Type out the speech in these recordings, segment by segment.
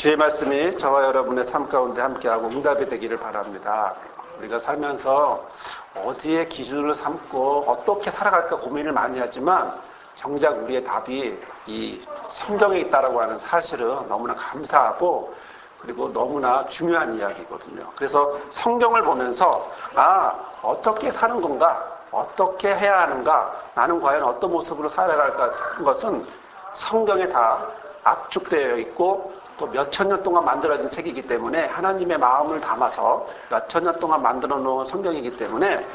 주의 말씀이 저와 여러분의 삶 가운데 함께하고 응답이 되기를 바랍니다. 우리가 살면서 어디에 기준을 삼고 어떻게 살아갈까 고민을 많이 하지만 정작 우리의 답이 이 성경에 있다라고 하는 사실은 너무나 감사하고 그리고 너무나 중요한 이야기거든요. 그래서 성경을 보면서 어떻게 사는 건가? 어떻게 해야 하는가? 나는 과연 어떤 모습으로 살아갈까 하는 것은 성경에 다 압축되어 있고 또 몇천 년 동안 만들어진 책이기 때문에 하나님의 마음을 담아서 몇천 년 동안 만들어 놓은 성경이기 때문에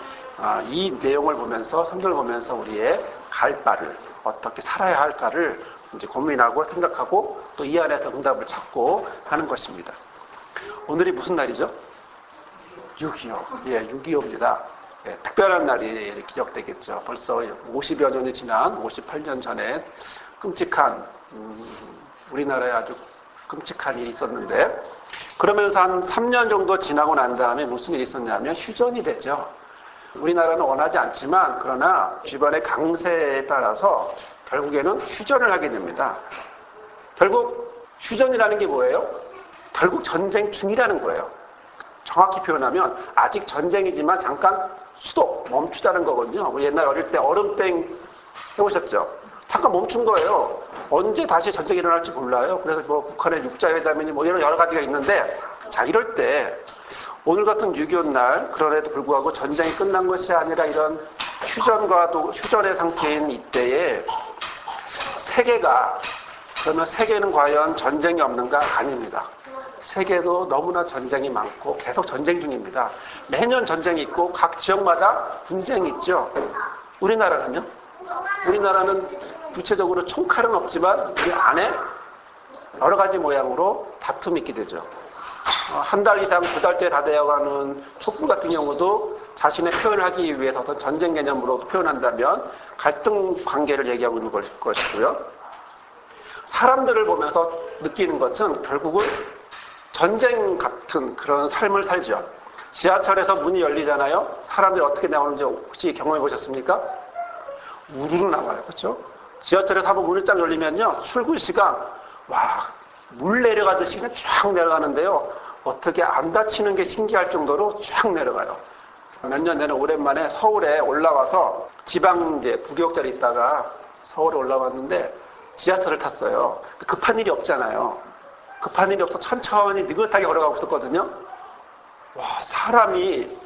이 내용을 보면서 성경을 보면서 우리의 갈 바를 어떻게 살아야 할까를 이제 고민하고 생각하고 또 이 안에서 응답을 찾고 하는 것입니다. 오늘이 무슨 날이죠? 6.25. 6.25입니다. 특별한 날이 기억되겠죠. 벌써 50여 년이 지난 58년 전에 끔찍한 우리나라에 아주 끔찍한 일이 있었는데 그러면서 한 3년 정도 지나고 난 다음에 무슨 일이 있었냐면 휴전이 되죠. 우리나라는 원하지 않지만 그러나 주변의 강세에 따라서 결국에는 휴전을 하게 됩니다. 결국 휴전이라는 게 뭐예요? 결국 전쟁 중이라는 거예요. 정확히 표현하면 아직 전쟁이지만 잠깐 수도 멈추자는 거거든요. 우리 옛날 어릴 때 얼음땡 해보셨죠? 잠깐 멈춘 거예요. 언제 다시 전쟁이 일어날지 몰라요. 그래서 북한의 육자회담이니 이런 여러 가지가 있는데 자 이럴 때 오늘 같은 6.25 날 그런에도 불구하고 전쟁이 끝난 것이 아니라 이런 휴전의 상태인 이때에 그러면 세계는 과연 전쟁이 없는가? 아닙니다. 세계도 너무나 전쟁이 많고 계속 전쟁 중입니다. 매년 전쟁이 있고 각 지역마다 분쟁이 있죠. 우리나라는요? 우리나라는 구체적으로 총칼은 없지만 그 안에 여러 가지 모양으로 다툼이 있게 되죠. 한 달 이상 2달째 다 되어가는 촛불 같은 경우도 자신의 표현을 하기 위해서 어떤 전쟁 개념으로 표현한다면 갈등 관계를 얘기하고 있는 것이고요. 사람들을 보면서 느끼는 것은 결국은 전쟁 같은 그런 삶을 살죠. 지하철에서 문이 열리잖아요. 사람들이 어떻게 나오는지 혹시 경험해 보셨습니까? 우르르 나와요. 그렇죠? 지하철에서 한번 문이 쫙 열리면요. 출근 시간 물 내려가듯이 그냥 쫙 내려가는데요. 어떻게 안 다치는 게 신기할 정도로 쫙 내려가요. 몇 년 전에 오랜만에 서울에 올라와서 지방 부교육자리 있다가 서울에 올라왔는데 지하철을 탔어요. 급한 일이 없잖아요. 급한 일이 없어 천천히 느긋하게 걸어가고 있었거든요. 사람이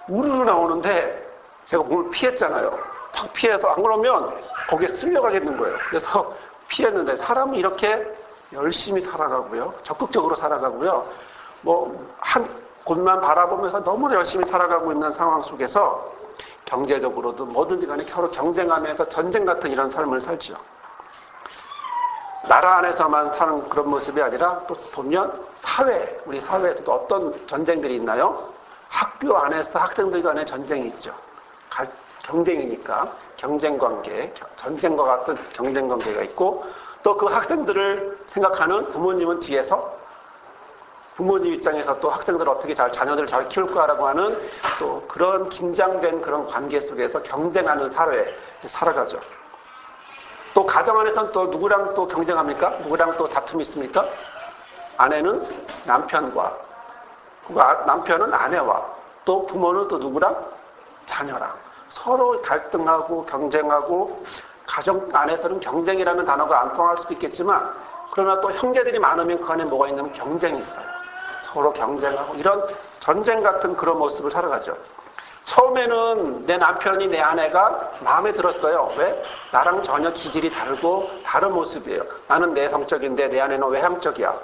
우르르 나오는데 제가 몸을 피했잖아요. 팍 피해서 안 그러면 거기에 쓸려가겠는 거예요. 그래서 피했는데 사람은 이렇게 열심히 살아가고요. 적극적으로 살아가고요. 한 곳만 바라보면서 너무 열심히 살아가고 있는 상황 속에서 경제적으로도 뭐든지 간에 서로 경쟁하면서 전쟁 같은 이런 삶을 살죠. 나라 안에서만 사는 그런 모습이 아니라 또 보면 우리 사회에서도 어떤 전쟁들이 있나요? 학교 안에서 학생들 간에 전쟁이 있죠. 경쟁이니까 경쟁관계, 전쟁과 같은 경쟁관계가 있고 또 그 학생들을 생각하는 부모님은 뒤에서 부모님 입장에서 또 학생들을 어떻게 자녀들을 잘 키울까라고 하는 또 그런 긴장된 그런 관계 속에서 경쟁하는 사회에 살아가죠. 또 가정 안에서는 또 누구랑 또 경쟁합니까? 누구랑 또 다툼이 있습니까? 아내는 남편과, 남편은 아내와, 또 부모는 또 누구랑? 자녀랑. 서로 갈등하고 경쟁하고 가정 안에서는 경쟁이라는 단어가 안 통할 수도 있겠지만 그러나 또 형제들이 많으면 그 안에 뭐가 있냐면 경쟁이 있어요. 서로 경쟁하고 이런 전쟁 같은 그런 모습을 살아가죠. 처음에는 내 남편이 내 아내가 마음에 들었어요. 왜? 나랑 전혀 기질이 다르고 다른 모습이에요. 나는 내성적인데 내 아내는 외향적이야.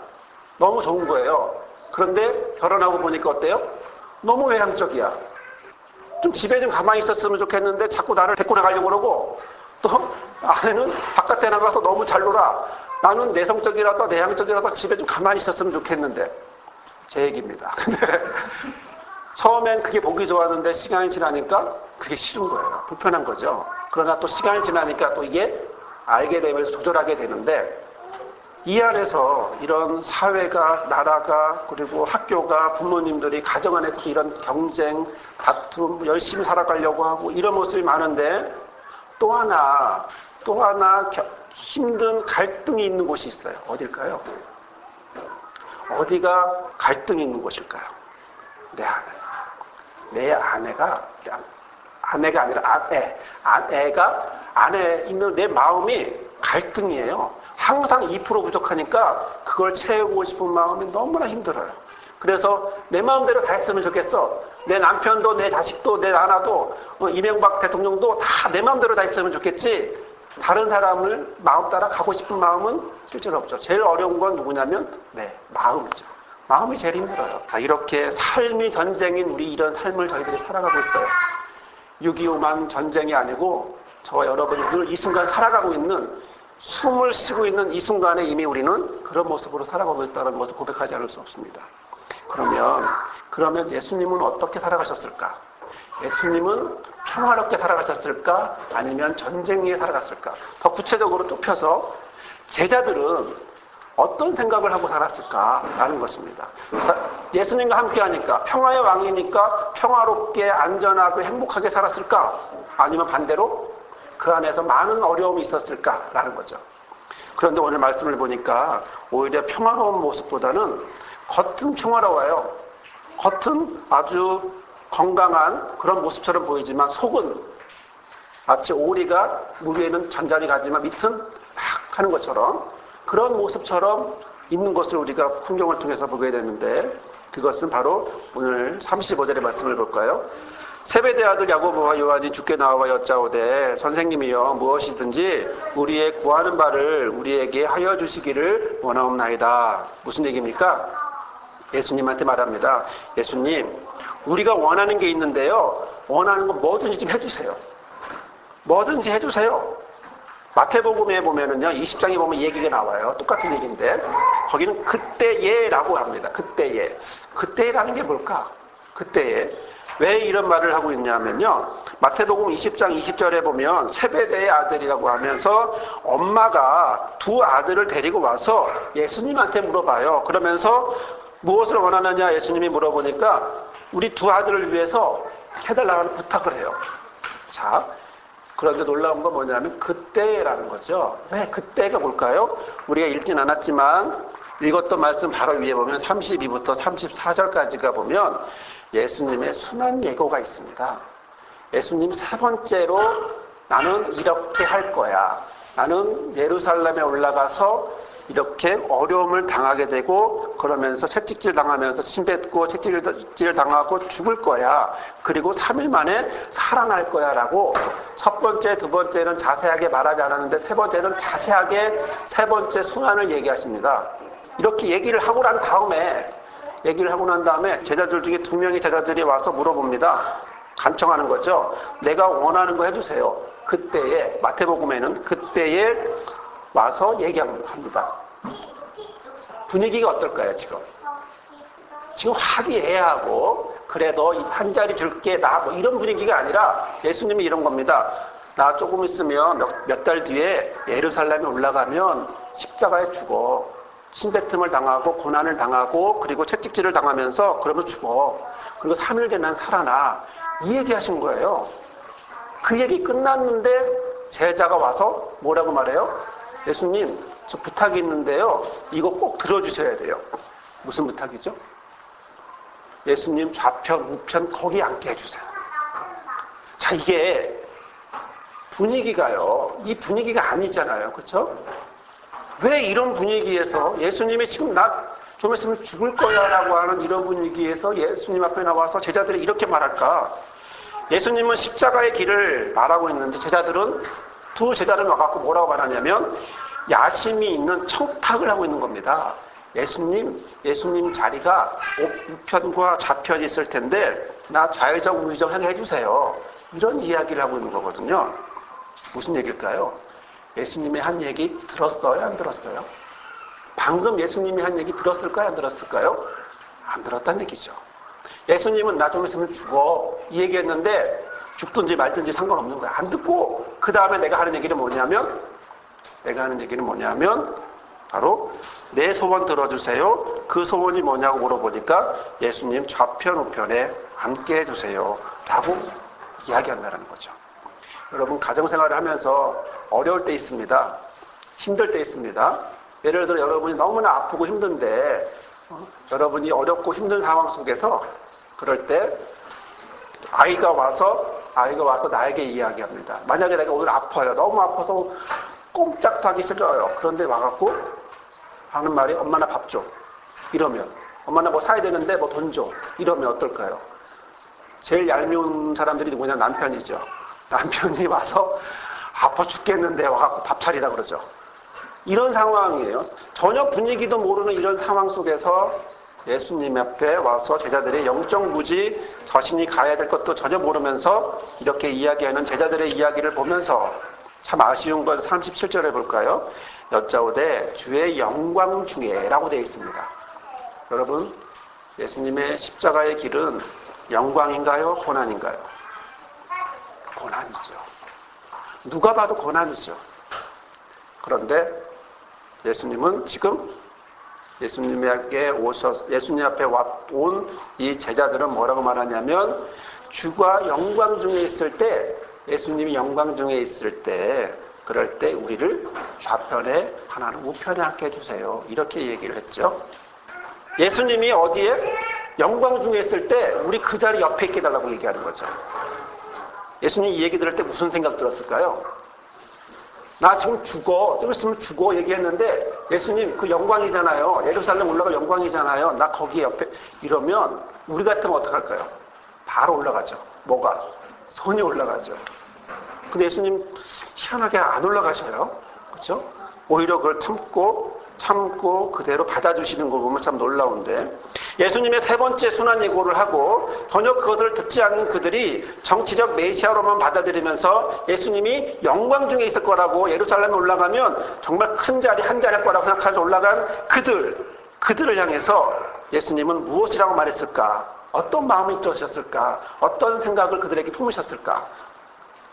너무 좋은 거예요. 그런데 결혼하고 보니까 어때요? 너무 외향적이야. 좀 집에 좀 가만히 있었으면 좋겠는데 자꾸 나를 데리고 나가려고 그러고 또 아내는 바깥에 나가서 너무 잘 놀아. 나는 내성적이라서 내향적이라서 집에 좀 가만히 있었으면 좋겠는데 제 얘기입니다. 처음엔 그게 보기 좋았는데 시간이 지나니까 그게 싫은 거예요. 불편한 거죠. 그러나 또 시간이 지나니까 또 이게 알게 되면서 조절하게 되는데 이 안에서 이런 사회가, 나라가, 그리고 학교가, 부모님들이 가정 안에서 이런 경쟁, 다툼, 열심히 살아가려고 하고 이런 모습이 많은데 또 하나 힘든 갈등이 있는 곳이 있어요. 어딜까요? 어디가 갈등이 있는 곳일까요? 내 안에. 내 아내가 아니라 아내가 안에 있는 내 마음이 갈등이에요. 항상 2% 부족하니까 그걸 채우고 싶은 마음이 너무나 힘들어요. 그래서 내 마음대로 다 했으면 좋겠어. 내 남편도 내 자식도 내 나라도 이명박 대통령도 다 내 마음대로 다 했으면 좋겠지. 다른 사람을 마음 따라 가고 싶은 마음은 실제로 없죠. 제일 어려운 건 누구냐면 마음이죠. 마음이 제일 힘들어요. 이렇게 삶이 전쟁인 우리 이런 삶을 저희들이 살아가고 있어요. 6.25만 전쟁이 아니고 저와 여러분이 늘 이 순간 살아가고 있는, 숨을 쉬고 있는 이 순간에 이미 우리는 그런 모습으로 살아가고 있다는 것을 고백하지 않을 수 없습니다. 그러면 예수님은 어떻게 살아가셨을까? 예수님은 평화롭게 살아가셨을까? 아니면 전쟁 위에 살아갔을까? 더 구체적으로 좁혀서 제자들은 어떤 생각을 하고 살았을까라는 것입니다. 예수님과 함께하니까 평화의 왕이니까 평화롭게 안전하고 행복하게 살았을까? 아니면 반대로 그 안에서 많은 어려움이 있었을까라는 거죠. 그런데 오늘 말씀을 보니까 오히려 평화로운 모습보다는 겉은 평화로워요. 겉은 아주 건강한 그런 모습처럼 보이지만 속은 마치 오리가 물 위에는 잔잔히 가지만 밑은 막 하는 것처럼 그런 모습처럼 있는 것을 우리가 풍경을 통해서 보게 되는데, 그것은 바로 오늘 35절의 말씀을 볼까요? 세베대 아들 야고보와 요한이 주께 나와 여짜오되 선생님이여 무엇이든지 우리의 구하는 바를 우리에게 하여 주시기를 원하옵나이다. 무슨 얘기입니까? 예수님한테 말합니다. 예수님, 우리가 원하는 게 있는데요, 원하는 건 뭐든지 좀 해주세요. 뭐든지 해주세요. 마태복음에 보면은요, 20장에 보면 얘기가 나와요. 똑같은 얘기인데 거기는 그때예라고 합니다. 그때라는 게 뭘까? 그때예. 왜 이런 말을 하고 있냐면요, 마태복음 20장 20절에 보면 세베대의 아들이라고 하면서 엄마가 두 아들을 데리고 와서 예수님한테 물어봐요. 그러면서 무엇을 원하느냐 예수님이 물어보니까 우리 두 아들을 위해서 해달라는 부탁을 해요. 자, 그런데 놀라운 건 뭐냐면 그때라는 거죠. 왜 그때가 뭘까요? 우리가 읽진 않았지만 읽었던 말씀 바로 위에 보면 32부터 34절까지가 보면 예수님의 순환 예고가 있습니다. 예수님 세 번째로 나는 이렇게 할 거야. 나는 예루살렘에 올라가서 이렇게 어려움을 당하게 되고 그러면서 채찍질 당하면서 침뱉고 채찍질 당하고 죽을 거야. 그리고 3일 만에 살아날 거야 라고 첫 번째, 두 번째는 자세하게 말하지 않았는데 세 번째는 자세하게 세 번째 순환을 얘기하십니다. 이렇게 얘기를 하고 난 다음에 제자들 중에 2명의 제자들이 와서 물어봅니다. 간청하는 거죠. 내가 원하는 거 해주세요. 그때에, 마태복음에는 그때에 와서 얘기합니다. 분위기가 어떨까요, 지금? 지금 화기애애하고, 그래, 너 한 자리 줄게, 뭐 이런 분위기가 아니라 예수님이 이런 겁니다. 나 조금 있으면 몇 달 뒤에 예루살렘에 올라가면 십자가에 죽어. 침뱉음을 당하고 고난을 당하고 그리고 채찍질을 당하면서 그러면 죽어. 그리고 3일 뒤에 난 살아나. 이 얘기하신 거예요. 그 얘기 끝났는데 제자가 와서 뭐라고 말해요? 예수님, 저 부탁이 있는데요. 이거 꼭 들어주셔야 돼요. 무슨 부탁이죠? 예수님 좌편, 우편 거기 앉게 해주세요. 자, 이게 분위기가요. 이 분위기가 아니잖아요. 그렇죠? 왜 이런 분위기에서 예수님이 지금 나 좀 있으면 죽을 거야 라고 하는 이런 분위기에서 예수님 앞에 나와서 제자들이 이렇게 말할까? 예수님은 십자가의 길을 말하고 있는데 두 제자를 와갖고 뭐라고 말하냐면 야심이 있는 청탁을 하고 있는 겁니다. 예수님 자리가 우편과 좌편이 있을 텐데 나 좌회전 우회전하게 해주세요. 이런 이야기를 하고 있는 거거든요. 무슨 얘기일까요? 예수님의 한 얘기 들었어요? 안 들었어요? 방금 예수님이 한 얘기 들었을까요? 안 들었을까요? 안 들었다는 얘기죠. 예수님은 나 좀 있으면 죽어. 이 얘기했는데 죽든지 말든지 상관없는 거야. 안 듣고 그 다음에 내가 하는 얘기는 뭐냐면 바로 내 소원 들어주세요. 그 소원이 뭐냐고 물어보니까 예수님 좌편 우편에 앉게 해주세요. 라고 이야기한다는 거죠. 여러분 가정생활을 하면서 어려울 때 있습니다. 힘들 때 있습니다. 예를 들어 여러분이 너무나 아프고 힘든데 여러분이 어렵고 힘든 상황 속에서 그럴 때 아이가 와서 나에게 이야기합니다. 만약에 내가 오늘 아파요. 너무 아파서 꼼짝도 하기 싫어요. 그런데 와갖고 하는 말이 엄마 나 밥 줘. 이러면 엄마 나 뭐 사야 되는데 뭐 돈 줘. 이러면 어떨까요? 제일 얄미운 사람들이 누구냐? 남편이죠. 남편이 와서 아파 죽겠는데 와갖고 밥 차리라 그러죠. 이런 상황이에요. 전혀 분위기도 모르는 이런 상황 속에서 예수님 앞에 와서 제자들의 영적 무지, 자신이 가야 될 것도 전혀 모르면서 이렇게 이야기하는 제자들의 이야기를 보면서 참 아쉬운 건 37절에 볼까요? 여짜오되 주의 영광 중에 라고 되어 있습니다. 여러분, 예수님의 십자가의 길은 영광인가요? 고난인가요? 고난이죠. 누가 봐도 고난이죠. 그런데 예수님은 지금 예수님 앞에 온 이 제자들은 뭐라고 말하냐면 주가 영광 중에 있을 때, 예수님이 영광 중에 있을 때, 그럴 때 우리를 좌편에 하나는 우편에 앉게 해주세요. 이렇게 얘기를 했죠. 예수님이 어디에? 영광 중에 있을 때 우리 그 자리 옆에 있게 해달라고 얘기하는 거죠. 예수님이 이 얘기 들을 때 무슨 생각 들었을까요? 나 지금 죽어. 좀 있으면 죽어 얘기했는데 예수님 그 영광이잖아요. 예루살렘 올라갈 영광이잖아요. 나 거기 옆에 이러면 우리 같으면 어떡할까요? 바로 올라가죠. 뭐가? 손이 올라가죠. 근데 예수님 희한하게 안 올라가셔요. 그렇죠? 오히려 그걸 참고 그대로 받아주시는 걸 보면 참 놀라운데, 예수님의 세 번째 순환 예고를 하고 전혀 그것을 듣지 않는 그들이 정치적 메시아로만 받아들이면서 예수님이 영광 중에 있을 거라고, 예루살렘에 올라가면 정말 큰 자리 한 자리 할 거라고 생각하면서 올라간 그들을 향해서 예수님은 무엇이라고 말했을까? 어떤 마음이 들으셨을까? 어떤 생각을 그들에게 품으셨을까?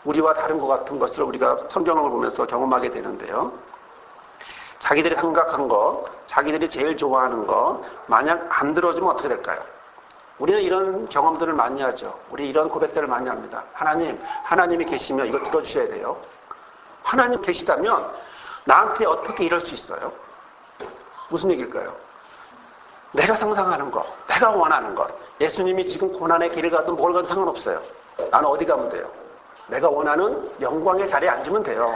우리와 다른 것 같은 것을 우리가 성경을 보면서 경험하게 되는데요. 자기들이 생각한 거, 자기들이 제일 좋아하는 거 만약 안 들어주면 어떻게 될까요? 우리는 이런 경험들을 많이 하죠. 우리 이런 고백들을 많이 합니다. 하나님이 계시면 이거 들어주셔야 돼요. 하나님 계시다면 나한테 어떻게 이럴 수 있어요? 무슨 얘기일까요? 내가 상상하는 것, 내가 원하는 것. 예수님이 지금 고난의 길을 가도 뭘 가도 상관없어요. 나는 어디 가면 돼요? 내가 원하는 영광의 자리에 앉으면 돼요.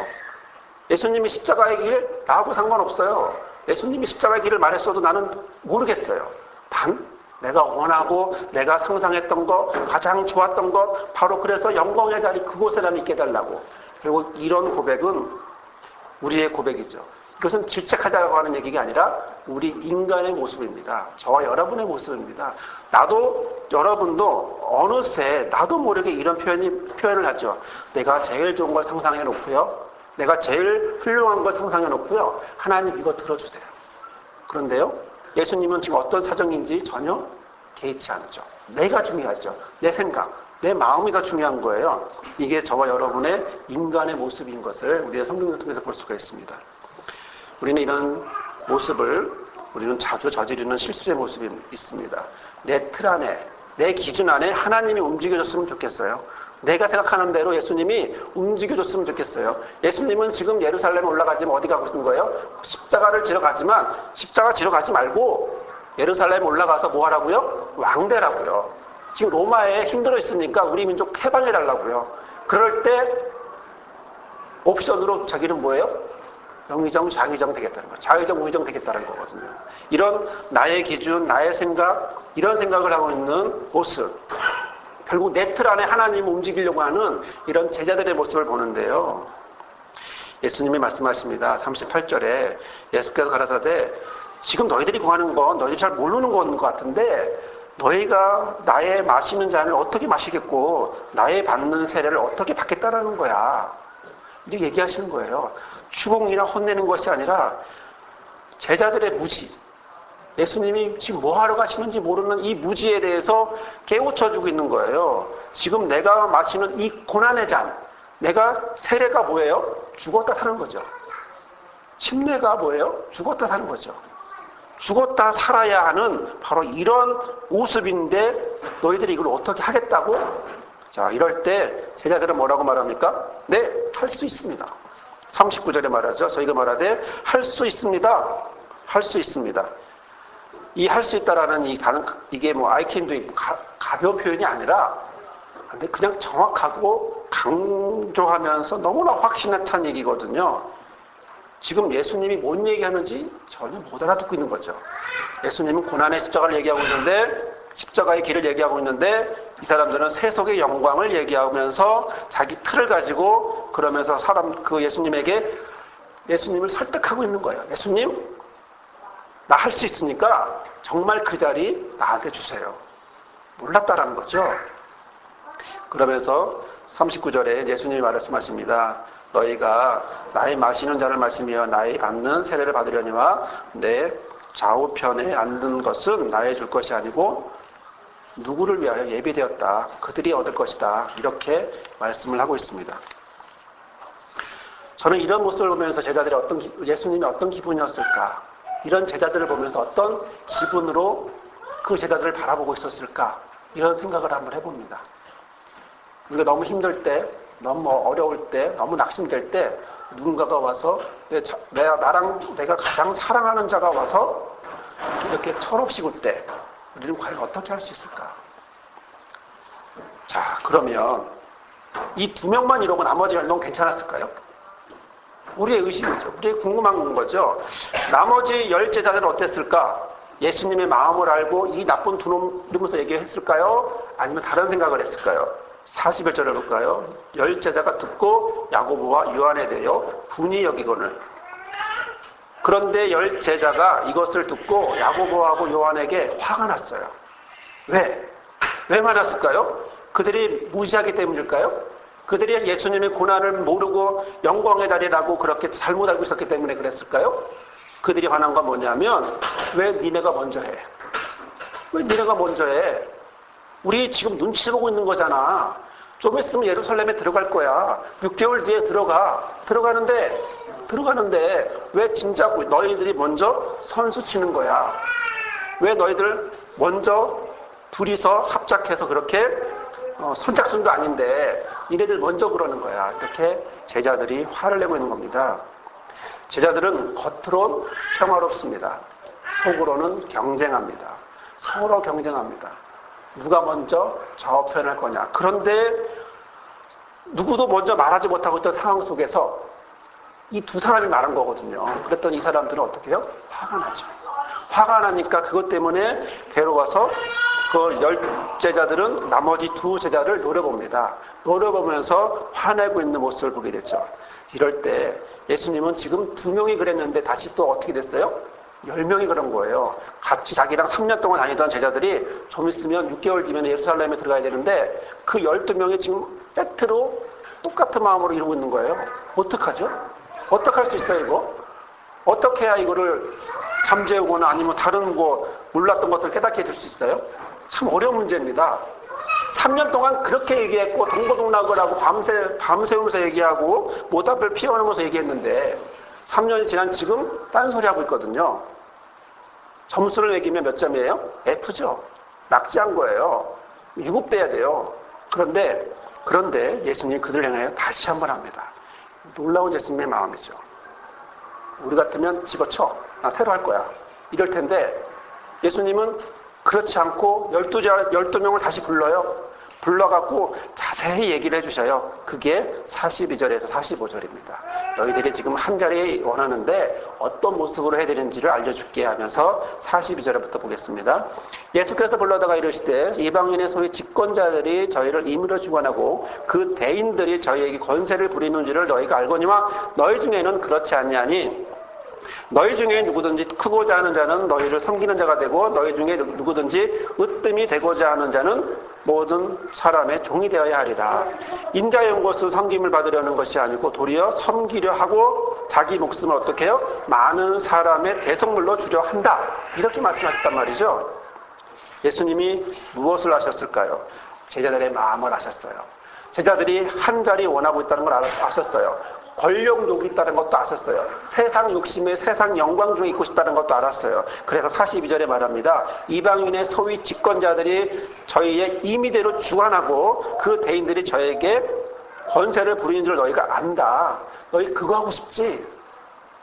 예수님이 십자가의 길 나하고 상관없어요. 예수님이 십자가의 길을 말했어도 나는 모르겠어요. 단 내가 원하고 내가 상상했던 것, 가장 좋았던 것, 바로 그래서 영광의 자리 그곳에 나는 있게 해달라고. 그리고 이런 고백은 우리의 고백이죠. 이것은 질책하자고 하는 얘기가 아니라 우리 인간의 모습입니다. 저와 여러분의 모습입니다. 여러분도 어느새 나도 모르게 이런 표현을 하죠. 내가 제일 좋은 걸 상상해 놓고요. 내가 제일 훌륭한 걸 상상해 놓고요. 하나님 이거 들어주세요. 그런데요. 예수님은 지금 어떤 사정인지 전혀 개의치 않죠. 내가 중요하죠. 내 생각, 내 마음이 더 중요한 거예요. 이게 저와 여러분의 인간의 모습인 것을 우리의 성경을 통해서 볼 수가 있습니다. 우리는 이런 모습을 우리는 자주 저지르는 실수의 모습이 있습니다. 내 틀 안에, 내 기준 안에 하나님이 움직여줬으면 좋겠어요. 내가 생각하는 대로 예수님이 움직여줬으면 좋겠어요. 예수님은 지금 예루살렘에 올라가지면 어디 가고 있는 거예요? 십자가를 지러 가지만 십자가 지러 가지 말고 예루살렘에 올라가서 뭐 하라고요? 왕되라고요. 지금 로마에 힘들어 있으니까 우리 민족 해방해달라고요. 그럴 때 옵션으로 자기는 뭐예요? 영의정, 장의정 되겠다는 거예요. 자의정, 우의정 되겠다는 거거든요. 이런 나의 기준, 나의 생각, 이런 생각을 하고 있는 모습. 결국 내 틀 안에 하나님을 움직이려고 하는 이런 제자들의 모습을 보는데요. 예수님이 말씀하십니다. 38절에 예수께서 가라사대 지금 너희들이 구하는 건 너희들이 잘 모르는 것 같은데 너희가 나의 마시는 잔을 어떻게 마시겠고 나의 받는 세례를 어떻게 받겠다라는 거야. 이렇게 얘기하시는 거예요. 추궁이나 혼내는 것이 아니라 제자들의 무지, 예수님이 지금 뭐 하러 가시는지 모르는 이 무지에 대해서 깨우쳐주고 있는 거예요. 지금 내가 마시는 이 고난의 잔, 내가 세례가 뭐예요? 죽었다 사는 거죠. 침례가 뭐예요? 죽었다 사는 거죠. 죽었다 살아야 하는 바로 이런 모습인데 너희들이 이걸 어떻게 하겠다고? 자, 이럴 때 제자들은 뭐라고 말합니까? 네, 할 수 있습니다. 39절에 말하죠. 저희가 말하되 할 수 있습니다. 할 수 있습니다. 이 할 수 있다라는 이게 뭐 I can do it, 가벼운 표현이 아니라 근데 그냥 정확하고 강조하면서 너무나 확신에 찬 얘기거든요. 지금 예수님이 뭔 얘기하는지 전혀 못 알아듣고 있는 거죠. 예수님은 고난의 십자가를 얘기하고 있는데, 십자가의 길을 얘기하고 있는데, 이 사람들은 세속의 영광을 얘기하면서 자기 틀을 가지고 그러면서 예수님을 설득하고 있는 거예요. 예수님, 나 할 수 있으니까 정말 그 자리 나한테 주세요. 몰랐다라는 거죠. 그러면서 39절에 예수님이 말씀하십니다. 너희가 나의 마시는 잔을 마시며 나의 앉는 세례를 받으려니와 내 좌우편에 앉는 것은 나의 줄 것이 아니고 누구를 위하여 예비되었다. 그들이 얻을 것이다. 이렇게 말씀을 하고 있습니다. 저는 이런 모습을 보면서 예수님이 어떤 기분이었을까? 이런 제자들을 보면서 어떤 기분으로 그 제자들을 바라보고 있었을까? 이런 생각을 한번 해봅니다. 우리가 너무 힘들 때, 너무 어려울 때, 너무 낙심될 때 누군가가 와서 내가 가장 사랑하는 자가 와서 이렇게 철없이 굴 때 우리는 과연 어떻게 할 수 있을까? 자, 그러면 이 2명만 이러고 나머지 10명은 괜찮았을까요? 우리의 의심이죠. 우리의 궁금한 거죠. 나머지 10제자들은 어땠을까? 예수님의 마음을 알고 이 나쁜 두 놈 이러면서 얘기했을까요? 아니면 다른 생각을 했을까요? 41절을 볼까요? 10제자가 듣고 야고보와 요한에 대하여 분이 여기거늘. 그런데 10제자가 이것을 듣고 야고보하고 요한에게 화가 났어요. 왜? 왜 맞았을까요? 그들이 무지하기 때문일까요? 그들이 예수님의 고난을 모르고 영광의 자리라고 그렇게 잘못 알고 있었기 때문에 그랬을까요? 그들이 화난 건 뭐냐면 왜 니네가 먼저 해? 왜 니네가 먼저 해? 우리 지금 눈치 보고 있는 거잖아. 좀 있으면 예루살렘에 들어갈 거야. 6개월 뒤에 들어가는데 왜 진작 너희들이 먼저 선수 치는 거야? 왜 너희들 먼저 둘이서 합작해서 그렇게 선착순도 아닌데 이네들 먼저 그러는 거야. 이렇게 제자들이 화를 내고 있는 겁니다. 제자들은 겉으론 평화롭습니다. 속으로는 경쟁합니다. 서로 경쟁합니다. 누가 먼저 좌우편할 거냐. 그런데 누구도 먼저 말하지 못하고 있던 상황 속에서 이 두 사람이 말한 거거든요. 그랬더니 이 사람들은 어떻게 해요? 화가 나죠. 화가 나니까 그것 때문에 괴로워서 그 10제자들은 나머지 2제자를 노려봅니다. 노려보면서 화내고 있는 모습을 보게 됐죠. 이럴 때 예수님은 지금 2명이 그랬는데 다시 또 어떻게 됐어요? 10명이 그런 거예요. 같이 자기랑 3년 동안 다니던 제자들이 좀 있으면 6개월 뒤면 예루살렘에 들어가야 되는데 그 12명이 지금 세트로 똑같은 마음으로 이러고 있는 거예요. 어떡하죠? 어떻게 할 수 있어요, 이거? 어떻게 해야 이거를 잠재우거나 아니면 다른 몰랐던 것들을 깨닫게 해줄 수 있어요? 참 어려운 문제입니다. 3년 동안 그렇게 얘기했고 동고동락을 하고 밤새우면서 얘기하고 모닥불 피워놓으면서 얘기했는데 3년이 지난 지금 딴소리 하고 있거든요. 점수를 매기면 몇 점이에요? F죠. 낙지한 거예요. 유급돼야 돼요. 그런데 예수님이 그들 향해 다시 한번 합니다. 놀라운 예수님의 마음이죠. 우리 같으면 집어쳐. 나 새로 할 거야. 이럴 텐데 예수님은 그렇지 않고 12명을 다시 불러요. 불러갖고 자세히 얘기를 해주셔요. 그게 42절에서 45절입니다. 너희들이 지금 한 자리 원하는데 어떤 모습으로 해야 되는지를 알려줄게 하면서 42절부터 보겠습니다. 예수께서 불러다가 이르시되 이방인의 소위 집권자들이 저희를 임의로 주관하고 그 대인들이 저희에게 권세를 부리는 줄을 너희가 알거니와 너희 중에는 그렇지 아니하니 너희 중에 누구든지 크고자 하는 자는 너희를 섬기는 자가 되고 너희 중에 누구든지 으뜸이 되고자 하는 자는 모든 사람의 종이 되어야 하리라. 인자의 온 것은 섬김을 받으려는 것이 아니고 도리어 섬기려 하고 자기 목숨을 어떻게 해요? 많은 사람의 대속물로 주려 한다. 이렇게 말씀하셨단 말이죠. 예수님이 무엇을 하셨을까요? 제자들의 마음을 아셨어요. 제자들이 한 자리 원하고 있다는 걸 아셨어요. 권력욕이 있다는 것도 아셨어요. 세상 욕심에 세상 영광 중에 있고 싶다는 것도 알았어요. 그래서 42절에 말합니다. 이방인의 소위 집권자들이 저희의 임의대로 주관하고 그 대인들이 저에게 권세를 부리는 줄 너희가 안다. 너희 그거 하고 싶지?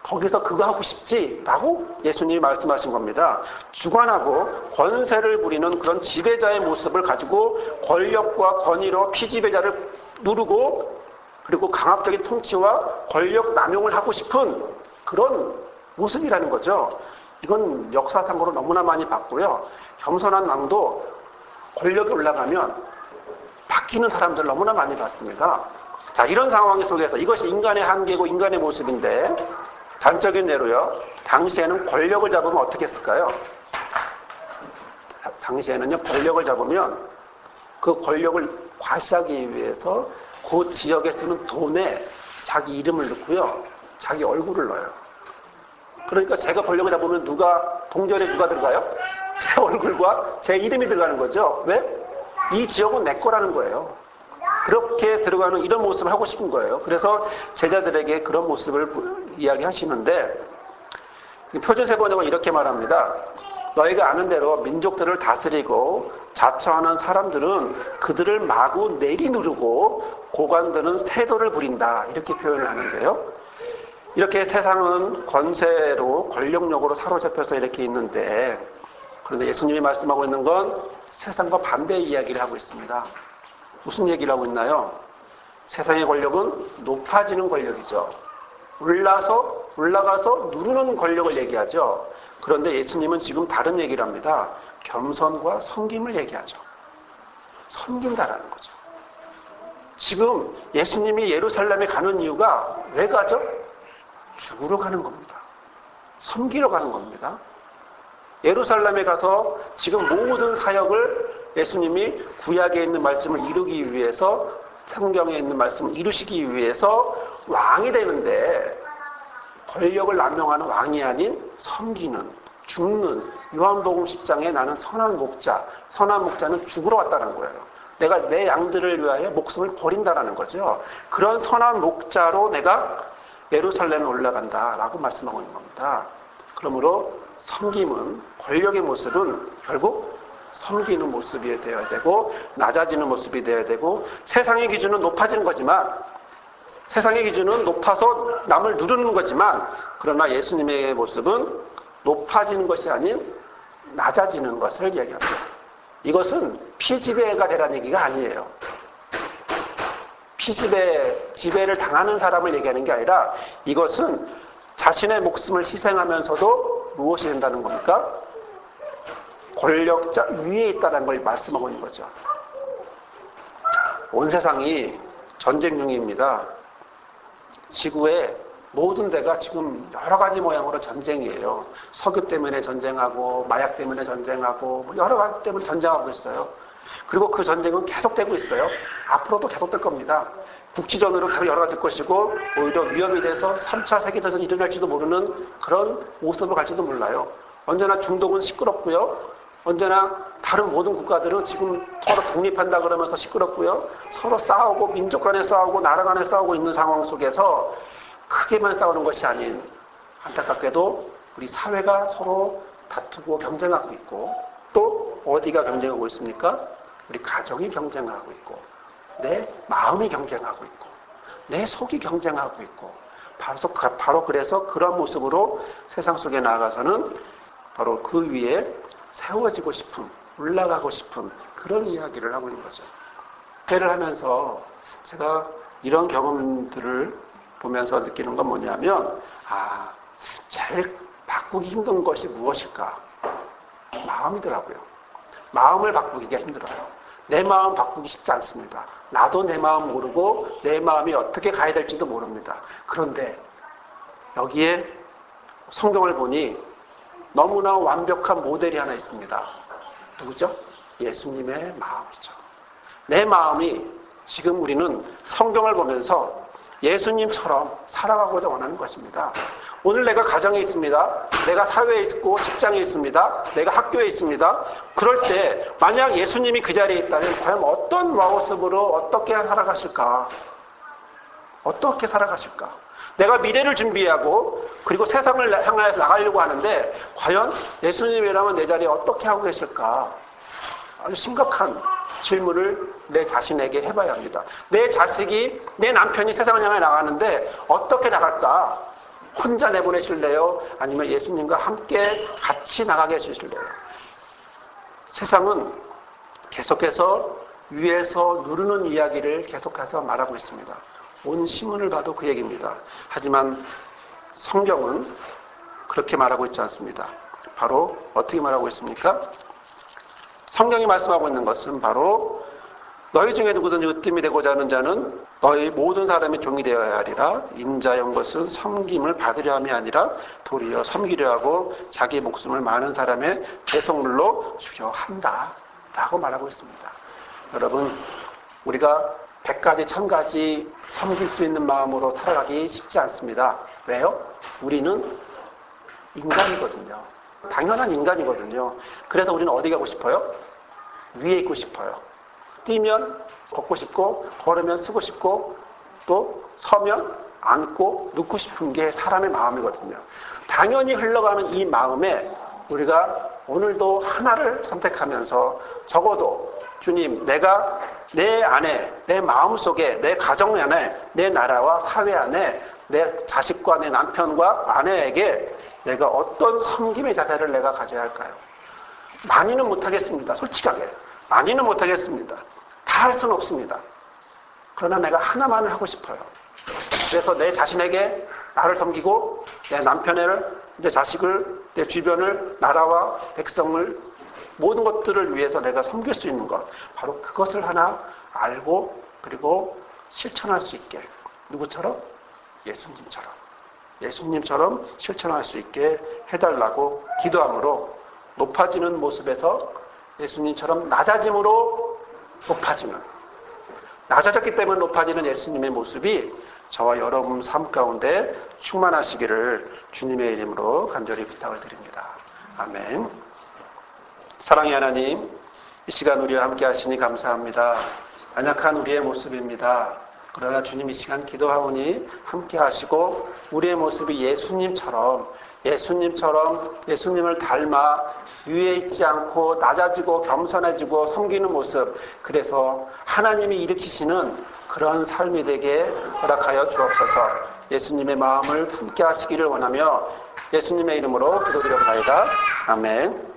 거기서 그거 하고 싶지라고 예수님이 말씀하신 겁니다. 주관하고 권세를 부리는 그런 지배자의 모습을 가지고 권력과 권위로 피지배자를 누르고 그리고 강압적인 통치와 권력 남용을 하고 싶은 그런 모습이라는 거죠. 이건 역사상으로 너무나 많이 봤고요. 겸손한 왕도 권력이 올라가면 바뀌는 사람들 너무나 많이 봤습니다. 자, 이런 상황 속에서 이것이 인간의 한계고 인간의 모습인데 단적인 예로요. 당시에는 권력을 잡으면 어떻게 했을까요? 당시에는요, 권력을 잡으면 그 권력을 과시하기 위해서 그 지역에 쓰는 돈에 자기 이름을 넣고요. 자기 얼굴을 넣어요. 그러니까 제가 권력을 잡으면 동전에 누가 들어가요? 제 얼굴과 제 이름이 들어가는 거죠. 왜? 이 지역은 내 거라는 거예요. 그렇게 들어가는 이런 모습을 하고 싶은 거예요. 그래서 제자들에게 그런 모습을 이야기하시는데 표준세 번역은 이렇게 말합니다. 너희가 아는 대로 민족들을 다스리고 자처하는 사람들은 그들을 마구 내리누르고 고관들은 세도를 부린다. 이렇게 표현을 하는데요. 이렇게 세상은 권세로 권력력으로 사로잡혀서 이렇게 있는데 그런데 예수님이 말씀하고 있는 건 세상과 반대의 이야기를 하고 있습니다. 무슨 얘기를 하고 있나요? 세상의 권력은 높아지는 권력이죠. 올라가서 누르는 권력을 얘기하죠. 그런데 예수님은 지금 다른 얘기를 합니다. 겸손과 섬김을 얘기하죠. 섬긴다라는 거죠. 지금 예수님이 예루살렘에 가는 이유가 왜 가죠? 죽으러 가는 겁니다. 섬기러 가는 겁니다. 예루살렘에 가서 지금 모든 사역을 예수님이 구약에 있는 말씀을 이루기 위해서 성경에 있는 말씀을 이루시기 위해서 왕이 되는데 권력을 남용하는 왕이 아닌 섬기는, 죽는 요한복음 10장에 나는 선한 목자는 죽으러 왔다는 거예요. 내가 내 양들을 위하여 목숨을 버린다라는 거죠. 그런 선한 목자로 내가 예루살렘에 올라간다라고 말씀하고 있는 겁니다. 그러므로 섬김은 권력의 모습은 결국 섬기는 모습이 되어야 되고 낮아지는 모습이 되어야 되고 세상의 기준은 높아지는 거지만 세상의 기준은 높아서 남을 누르는 거지만 그러나 예수님의 모습은 높아지는 것이 아닌 낮아지는 것을 얘기합니다. 이것은 피지배가 되라는 얘기가 아니에요. 지배를 당하는 사람을 얘기하는 게 아니라 이것은 자신의 목숨을 희생하면서도 무엇이 된다는 겁니까? 권력자 위에 있다는 걸 말씀하고 있는 거죠. 온 세상이 전쟁 중입니다. 지구의 모든 데가 지금 여러 가지 모양으로 전쟁이에요. 석유 때문에 전쟁하고 마약 때문에 전쟁하고 여러 가지 때문에 전쟁하고 있어요. 그리고 그 전쟁은 계속되고 있어요. 앞으로도 계속될 겁니다. 국지전으로 계속 여러 가지 될 것이고 오히려 위험이 돼서 3차 세계대전이 일어날지도 모르는 그런 모습을 갈지도 몰라요. 언제나 중동은 시끄럽고요. 언제나 다른 모든 국가들은 지금 서로 독립한다 그러면서 시끄럽고요. 서로 싸우고 민족 간에 싸우고 나라 간에 싸우고 있는 상황 속에서 크게만 싸우는 것이 아닌 안타깝게도 우리 사회가 서로 다투고 경쟁하고 있고 또 어디가 경쟁하고 있습니까? 우리 가정이 경쟁하고 있고 내 마음이 경쟁하고 있고 내 속이 경쟁하고 있고 바로 그래서 그런 모습으로 세상 속에 나아가서는 바로 그 위에 세워지고 싶은 올라가고 싶은 그런 이야기를 하고 있는 거죠. 회를 하면서 제가 이런 경험들을 보면서 느끼는 건 뭐냐면 제일 바꾸기 힘든 것이 무엇일까? 마음이더라고요. 마음을 바꾸기가 힘들어요. 내 마음 바꾸기 쉽지 않습니다. 나도 내 마음 모르고 내 마음이 어떻게 가야 될지도 모릅니다. 그런데 여기에 성경을 보니 너무나 완벽한 모델이 하나 있습니다. 누구죠? 예수님의 마음이죠. 내 마음이 지금 우리는 성경을 보면서 예수님처럼 살아가고자 원하는 것입니다. 오늘 내가 가정에 있습니다. 내가 사회에 있고 직장에 있습니다. 내가 학교에 있습니다. 그럴 때 만약 예수님이 그 자리에 있다면 과연 어떤 모습으로 어떻게 살아가실까? 어떻게 살아가실까? 내가 미래를 준비하고 그리고 세상을 향하여서 나가려고 하는데 과연 예수님이라면 내 자리에 어떻게 하고 계실까? 아주 심각한 질문을 내 자신에게 해봐야 합니다. 내 자식이, 내 남편이 세상을 향해 나가는데 어떻게 나갈까? 혼자 내보내실래요? 아니면 예수님과 함께 같이 나가게 해주실래요? 세상은 계속해서 위에서 누르는 이야기를 계속해서 말하고 있습니다. 온 신문을 봐도 그 얘기입니다. 하지만 성경은 그렇게 말하고 있지 않습니다. 바로 어떻게 말하고 있습니까? 성경이 말씀하고 있는 것은 바로 너희 중에 누구든지 으뜸이 되고자 하는 자는 너희 모든 사람이 종이 되어야 하리라. 인자연 것은 섬김을 받으려 함이 아니라 도리어 섬기려 하고 자기 목숨을 많은 사람의 대속물로 주려 한다 라고 말하고 있습니다. 여러분, 우리가 100가지 1000가지 섬길 수 있는 마음으로 살아가기 쉽지 않습니다. 왜요? 우리는 인간이거든요. 당연한 인간이거든요. 그래서 우리는 어디 가고 싶어요? 위에 있고 싶어요. 뛰면 걷고 싶고, 걸으면 쓰고 싶고, 또 서면 앉고 눕고 싶은 게 사람의 마음이거든요. 당연히 흘러가는 이 마음에 우리가 오늘도 하나를 선택하면서 적어도 주님, 내가 내 안에, 내 마음속에, 내 가정 안에, 내 나라와 사회 안에, 내 자식과 내 남편과 아내에게 내가 어떤 섬김의 자세를 내가 가져야 할까요? 많이는 못하겠습니다. 솔직하게. 많이는 못하겠습니다. 다 할 수는 없습니다. 그러나 내가 하나만을 하고 싶어요. 그래서 내 자신에게 나를 섬기고 내 남편을, 내 자식을, 내 주변을, 나라와 백성을 모든 것들을 위해서 내가 섬길 수 있는 것, 바로 그것을 하나 알고 그리고 실천할 수 있게. 누구처럼? 예수님처럼 실천할 수 있게 해달라고 기도함으로 높아지는 모습에서 예수님처럼 낮아짐으로 높아지는, 낮아졌기 때문에 높아지는 예수님의 모습이 저와 여러분 삶 가운데 충만하시기를 주님의 이름으로 간절히 부탁을 드립니다. 아멘. 사랑의 하나님, 이 시간 우리와 함께 하시니 감사합니다. 연약한 우리의 모습입니다. 그러나 주님, 이 시간 기도하오니 함께 하시고 우리의 모습이 예수님을 닮아 위에 있지 않고 낮아지고 겸손해지고 섬기는 모습, 그래서 하나님이 일으키시는 그런 삶이 되게 허락하여 주옵소서. 예수님의 마음을 품게 하시기를 원하며 예수님의 이름으로 기도드려옵나이다. 아멘.